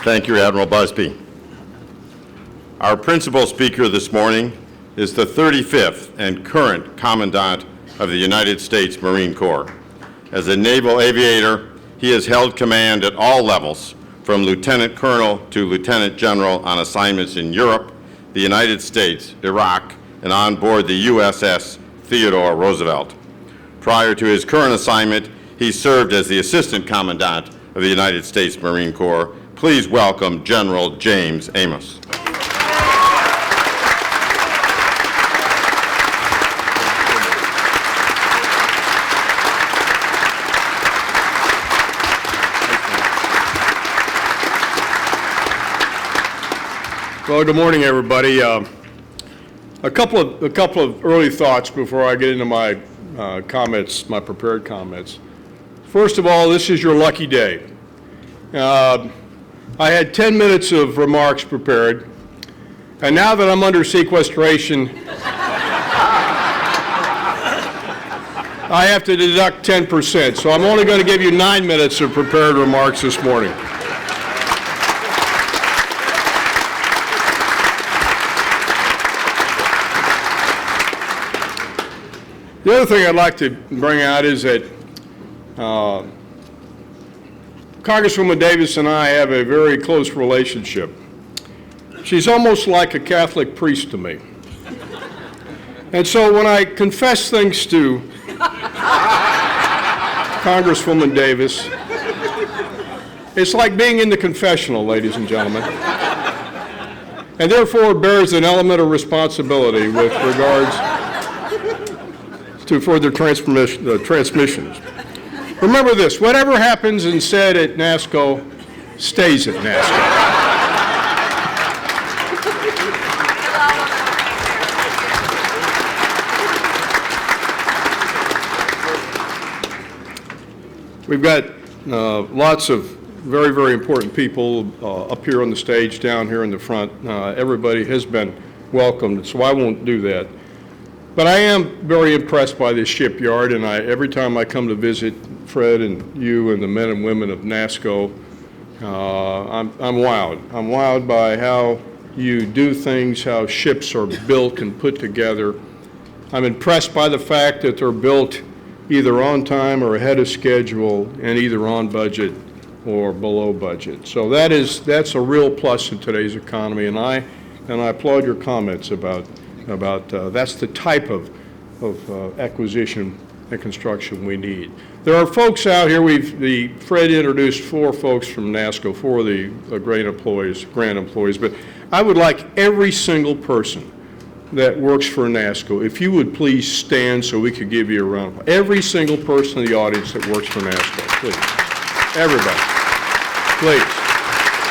Thank you, Admiral Busby. Our principal speaker this morning is the 35th and current Commandant of the United States Marine Corps. As a naval aviator, he has held command at all levels, from Lieutenant Colonel to Lieutenant General on assignments in Europe, the United States, Iraq, and on board the USS Theodore Roosevelt. Prior to his current assignment, he served as the Assistant Commandant of the United States Marine Corps. Please welcome General James Amos. Well, good morning, everybody. A couple of early thoughts before I get into my comments, my prepared comments. First of all, this is your lucky day. I had 10 minutes of remarks prepared, and now that I'm under sequestration, I have to deduct 10%, so I'm only going to give you 9 minutes of prepared remarks this morning. The other thing I'd like to bring out is that Congresswoman Davis and I have a very close relationship. She's almost like a Catholic priest to me. And so when I confess things to Congresswoman Davis, it's like being in the confessional, ladies and gentlemen. And therefore it bears an element of responsibility with regards to further transmissions. Remember this, whatever happens and said at NASCO stays at NASCO. We've got lots of very, very important people up here on the stage, down here in the front. Everybody has been welcomed, so I won't do that. But I am very impressed by this shipyard, and every time I come to visit Fred and you and the men and women of NASCO, I'm wowed. I'm wowed by how you do things, how ships are built and put together. I'm impressed by the fact that they're built either on time or ahead of schedule and either on budget or below budget. So that's a real plus in today's economy, and I applaud your comments about that's the type of acquisition and construction we need. There are folks out here, Fred introduced 4 folks from NASCO, 4 of the great employees, grand employees, but I would like every single person that works for NASCO, if you would please stand so we could give you a round of applause. Every single person in the audience that works for NASCO, please. Everybody. Please.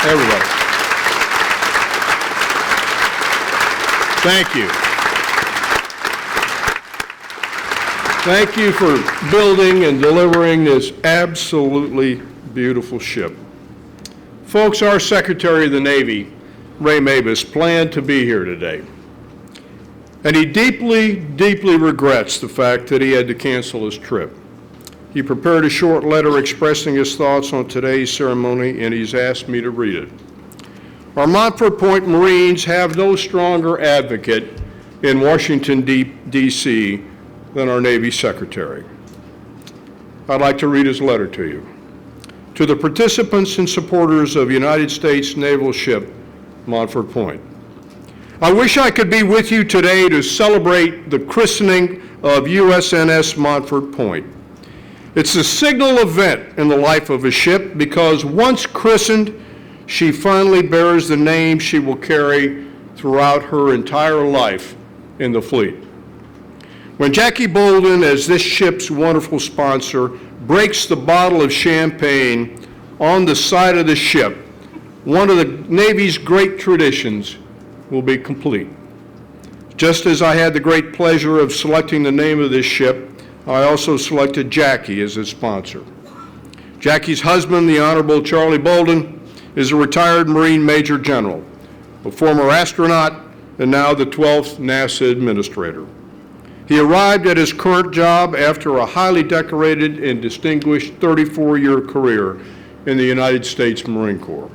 Everybody. Thank you. Thank you for building and delivering this absolutely beautiful ship. Folks, our Secretary of the Navy, Ray Mabus, planned to be here today. And he deeply, deeply regrets the fact that he had to cancel his trip. He prepared a short letter expressing his thoughts on today's ceremony, and he's asked me to read it. Our Montford Point Marines have no stronger advocate in Washington, D.C. than our Navy Secretary. I'd like to read his letter to you. To the participants and supporters of United States naval ship Montford Point. I wish I could be with you today to celebrate the christening of USNS Montford Point. It's a signal event in the life of a ship because once christened, she finally bears the name she will carry throughout her entire life in the fleet. When Jackie Bolden, as this ship's wonderful sponsor, breaks the bottle of champagne on the side of the ship, one of the Navy's great traditions will be complete. Just as I had the great pleasure of selecting the name of this ship, I also selected Jackie as its sponsor. Jackie's husband, the Honorable Charlie Bolden, is a retired Marine Major General, a former astronaut, and now the 12th NASA Administrator. He arrived at his current job after a highly decorated and distinguished 34-year career in the United States Marine Corps.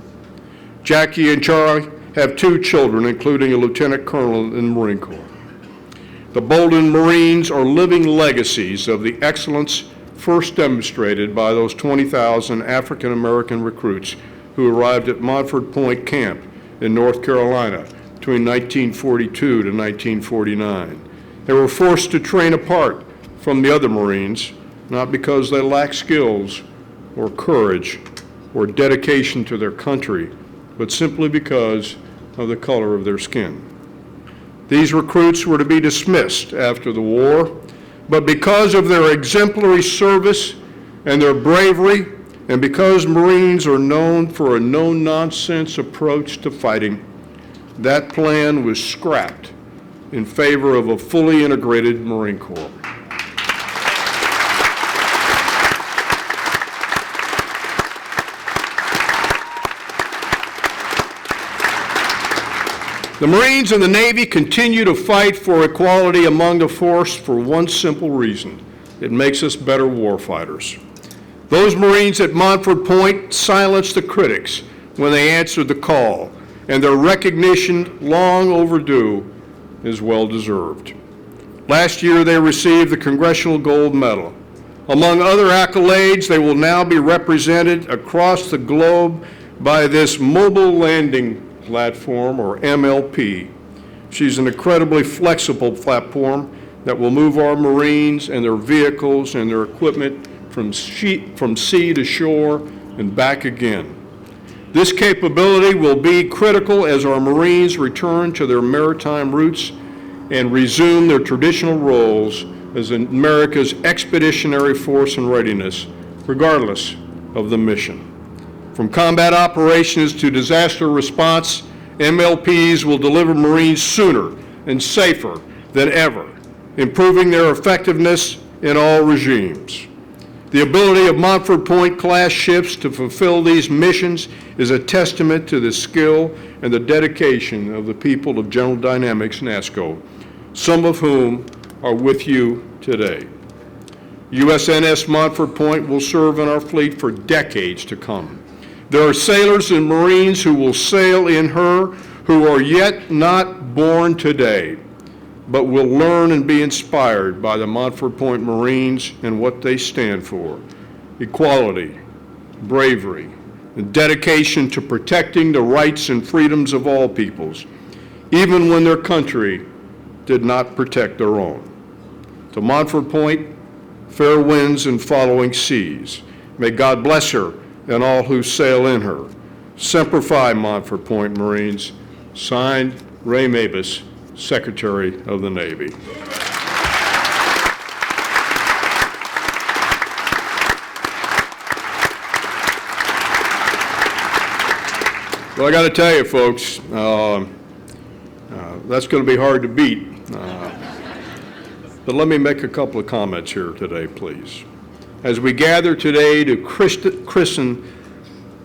Jackie and Charlie have 2 children, including a lieutenant colonel in the Marine Corps. The Bolden Marines are living legacies of the excellence first demonstrated by those 20,000 African American recruits who arrived at Montford Point Camp in North Carolina between 1942 to 1949. They were forced to train apart from the other Marines, not because they lacked skills or courage or dedication to their country, but simply because of the color of their skin. These recruits were to be dismissed after the war, but because of their exemplary service and their bravery, and because Marines are known for a no-nonsense approach to fighting, that plan was scrapped in favor of a fully integrated Marine Corps. The Marines and the Navy continue to fight for equality among the force for one simple reason: it makes us better warfighters. Those Marines at Montford Point silenced the critics when they answered the call, and their recognition, long overdue, is well deserved. Last year, they received the Congressional Gold Medal. Among other accolades, they will now be represented across the globe by this Mobile Landing Platform, or MLP. She's an incredibly flexible platform that will move our Marines and their vehicles and their equipment from sea to shore and back again. This capability will be critical as our Marines return to their maritime roots and resume their traditional roles as America's expeditionary force and readiness, regardless of the mission. From combat operations to disaster response, MLPs will deliver Marines sooner and safer than ever, improving their effectiveness in all regimes. The ability of Montford Point class ships to fulfill these missions is a testament to the skill and the dedication of the people of General Dynamics NASSCO, some of whom are with you today. USNS Montford Point will serve in our fleet for decades to come. There are sailors and Marines who will sail in her who are yet not born today, but will learn and be inspired by the Montford Point Marines and what they stand for: equality, bravery, and dedication to protecting the rights and freedoms of all peoples, even when their country did not protect their own. To Montford Point, fair winds and following seas. May God bless her and all who sail in her. Semper Fi, Montford Point Marines. Signed, Ray Mabus, Secretary of the Navy. Well, I got to tell you, folks, that's going to be hard to beat. But let me make a couple of comments here today, please. As we gather today to christen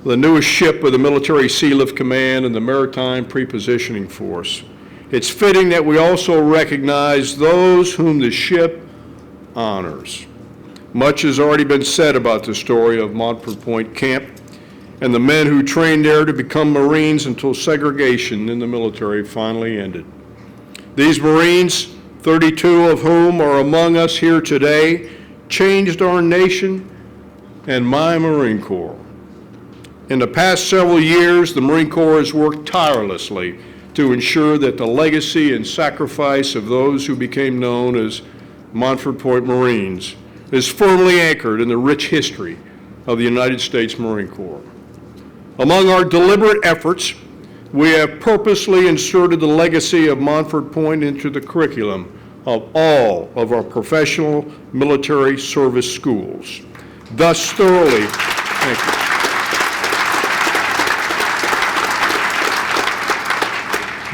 the newest ship of the Military Sea Lift Command and the Maritime Prepositioning Force, it's fitting that we also recognize those whom the ship honors. Much has already been said about the story of Montford Point Camp and the men who trained there to become Marines until segregation in the military finally ended. These Marines, 32 of whom are among us here today, changed our nation and my Marine Corps. In the past several years, the Marine Corps has worked tirelessly to ensure that the legacy and sacrifice of those who became known as Montford Point Marines is firmly anchored in the rich history of the United States Marine Corps. Among our deliberate efforts, we have purposely inserted the legacy of Montford Point into the curriculum of all of our professional military service schools. Thus thoroughly, thank you.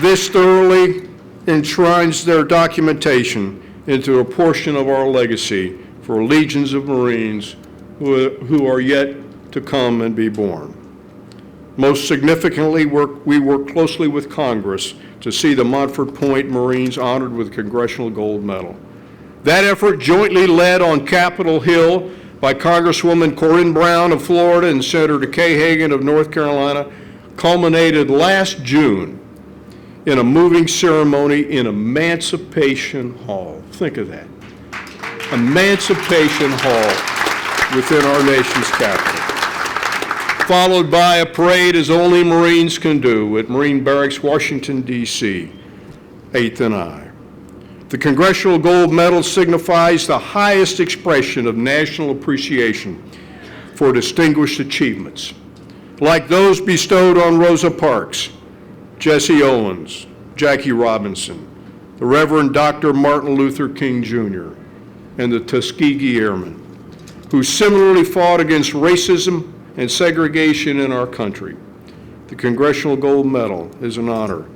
This thoroughly enshrines their documentation into a portion of our legacy for legions of Marines who are yet to come and be born. Most significantly, we work closely with Congress to see the Montford Point Marines honored with Congressional Gold Medal. That effort, jointly led on Capitol Hill by Congresswoman Corinne Brown of Florida and Senator Kay Hagan of North Carolina, culminated last June in a moving ceremony in Emancipation Hall. Think of that. Emancipation Hall within our nation's capital. Followed by a parade as only Marines can do at Marine Barracks, Washington, D.C., 8th and I. The Congressional Gold Medal signifies the highest expression of national appreciation for distinguished achievements, like those bestowed on Rosa Parks, Jesse Owens, Jackie Robinson, the Reverend Dr. Martin Luther King Jr., and the Tuskegee Airmen, who similarly fought against racism and segregation in our country. The Congressional Gold Medal is an honor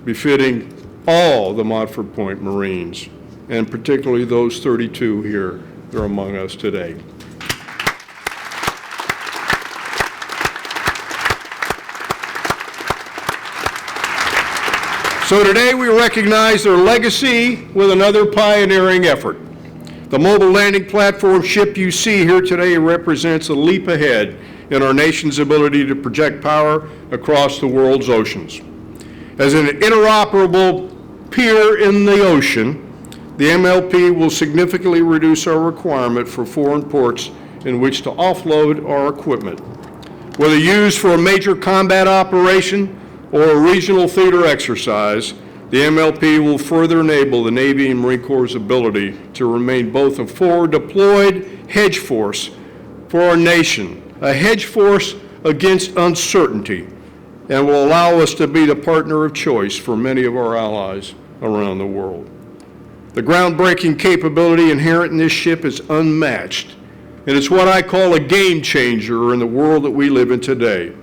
befitting all the Montford Point Marines, and particularly those 32 here that are among us today. So today we recognize their legacy with another pioneering effort. The mobile landing platform ship you see here today represents a leap ahead in our nation's ability to project power across the world's oceans. As an interoperable pier in the ocean, the MLP will significantly reduce our requirement for foreign ports in which to offload our equipment. Whether used for a major combat operation or a regional theater exercise, the MLP will further enable the Navy and Marine Corps' ability to remain both a forward-deployed hedge force for our nation, a hedge force against uncertainty, and will allow us to be the partner of choice for many of our allies around the world. The groundbreaking capability inherent in this ship is unmatched, and it's what I call a game changer in the world that we live in today.